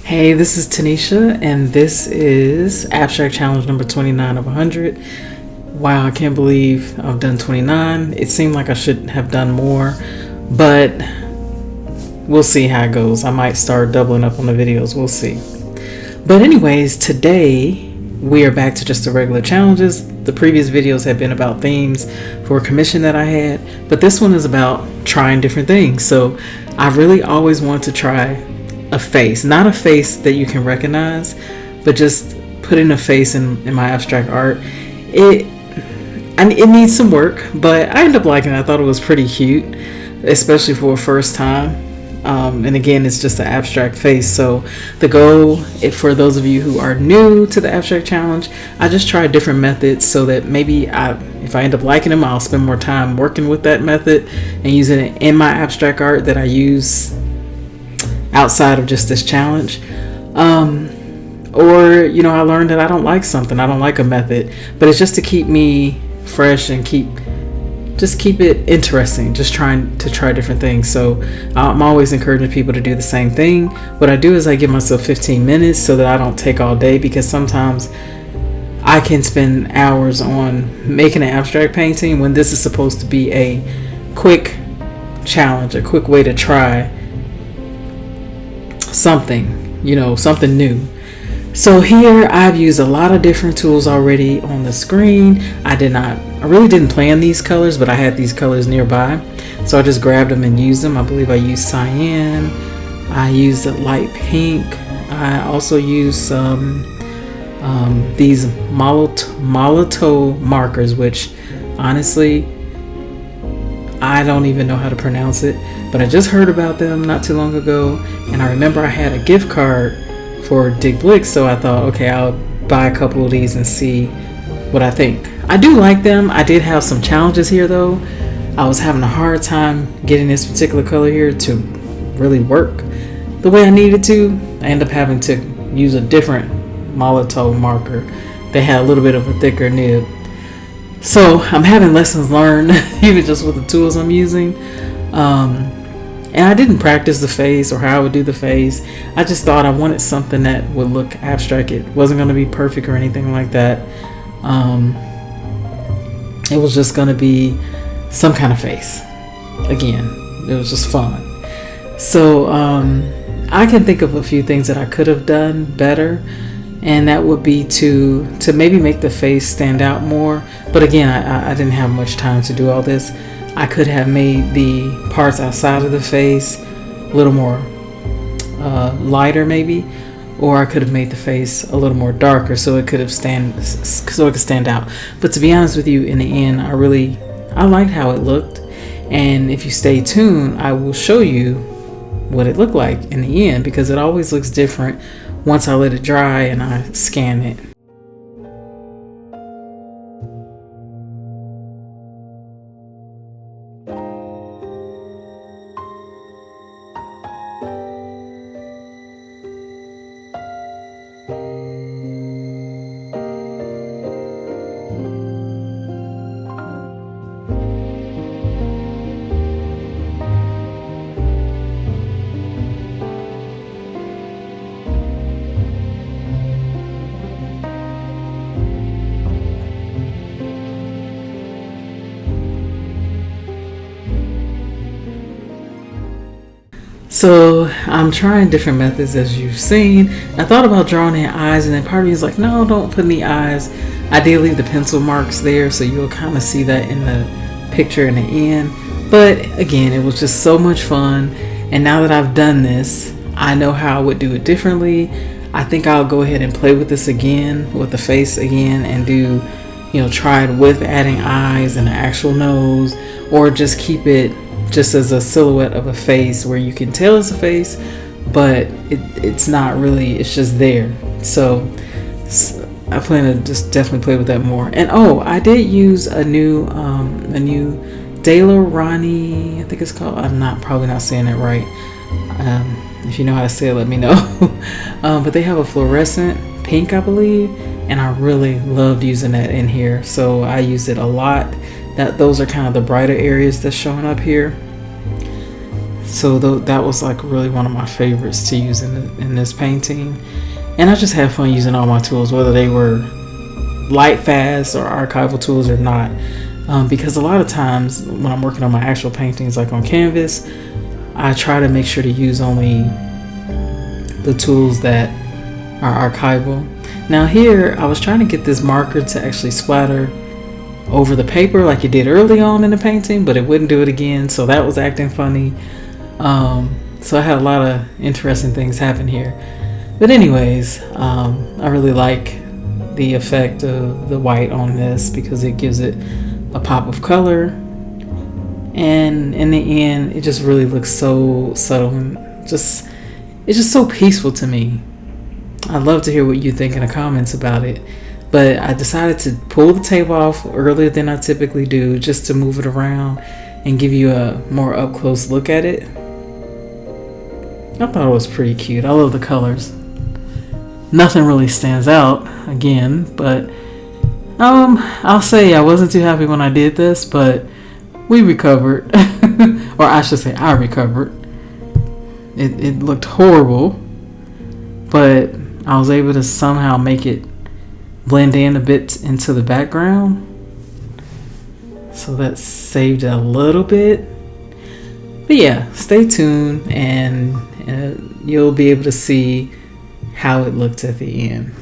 Hey, this is Tanisha, and this is Abstract Challenge number 29 of 100. Wow, I can't believe I've done 29. It seemed like I should have done more, but we'll see how it goes. I might start doubling up on the videos. We'll see. But anyways, today we are back to just the regular challenges. The previous videos have been about themes for a commission that I had, but this one is about trying different things. So I really always want to try a face, not a face that you can recognize, but just putting a face in my abstract art. It needs some work, but I ended up liking it. I thought it was pretty cute, especially for a first time. And again, it's just an abstract face. So the goal, for those of you who are new to the abstract challenge, I just try different methods so that maybe if I end up liking them, I'll spend more time working with that method and using it in my abstract art that I use outside of just this challenge. Or I learned that I don't like something, I don't like a method, but it's just to keep me fresh and keep it interesting, just trying to try different things. So I'm always encouraging people to do the same thing. What I do is I give myself 15 minutes so that I don't take all day, because sometimes I can spend hours on making an abstract painting when this is supposed to be a quick challenge, a quick way to try something new. So here I've used a lot of different tools already on the screen. I really didn't plan these colors, but I had these colors nearby, so I just grabbed them and used them. I believe I used cyan, I used a light pink, I also used some these Molotov markers, which honestly I don't even know how to pronounce it, but I just heard about them not too long ago, and I remember I had a gift card for Dig Blicks, so I thought, okay, I'll buy a couple of these and see what I think. I do like them. I did have some challenges here though. I was having a hard time getting this particular color here to really work the way I needed to. I ended up having to use a different Molotov marker that had a little bit of a thicker nib. So I'm having lessons learned even just with the tools I'm using. And I didn't practice the face or how I would do the face. I just thought I wanted something that would look abstract. It wasn't going to be perfect or anything like that. It was just going to be some kind of face. Again, it was just fun. So I can think of a few things that I could have done better, and that would be to maybe make the face stand out more. But again, I didn't have much time to do all this. I could have made the parts outside of the face a little more lighter maybe, or I could have made the face a little more darker so it could stand out. But to be honest with you, in the end, I liked how it looked, and if you stay tuned, I will show you what it looked like in the end, because it always looks different once I let it dry and I scan it. So I'm trying different methods, as you've seen. I thought about drawing in eyes, and then part of me is like, no, don't put any eyes. I did leave the pencil marks there, so you'll kind of see that in the picture in the end. But again, it was just so much fun, and now that I've done this, I know how I would do it differently. I think I'll go ahead and play with this again, with the face again, and do, try it with adding eyes and an actual nose, or just keep it just as a silhouette of a face where you can tell it's a face, but it's not really, it's just there. So I plan to just definitely play with that more. And I did use a new Dela Rani, I think it's called. I'm probably not saying it right. If you know how to say it, let me know. But they have a fluorescent pink, I believe, and I really loved using that in here, so I used it a lot. Those are kind of the brighter areas that's showing up here. So that was like really one of my favorites to use in this painting. And I just had fun using all my tools, whether they were light fast or archival tools or not. Because a lot of times when I'm working on my actual paintings, like on canvas, I try to make sure to use only the tools that are archival. Now here, I was trying to get this marker to actually splatter over the paper like it did early on in the painting, but it wouldn't do it again, so that was acting funny. So I had a lot of interesting things happen here. But anyways, I really like the effect of the white on this because it gives it a pop of color. And in the end, it just really looks so subtle and it's just so peaceful to me. I'd love to hear what you think in the comments about it. But I decided to pull the tape off earlier than I typically do just to move it around and give you a more up close look at it. I thought it was pretty cute. I love the colors. Nothing really stands out again, but I'll say I wasn't too happy when I did this, but we recovered. Or I should say I recovered. It looked horrible, but I was able to somehow make it blend in a bit into the background. So that saved it a little bit. But yeah, stay tuned and you'll be able to see how it looked at the end.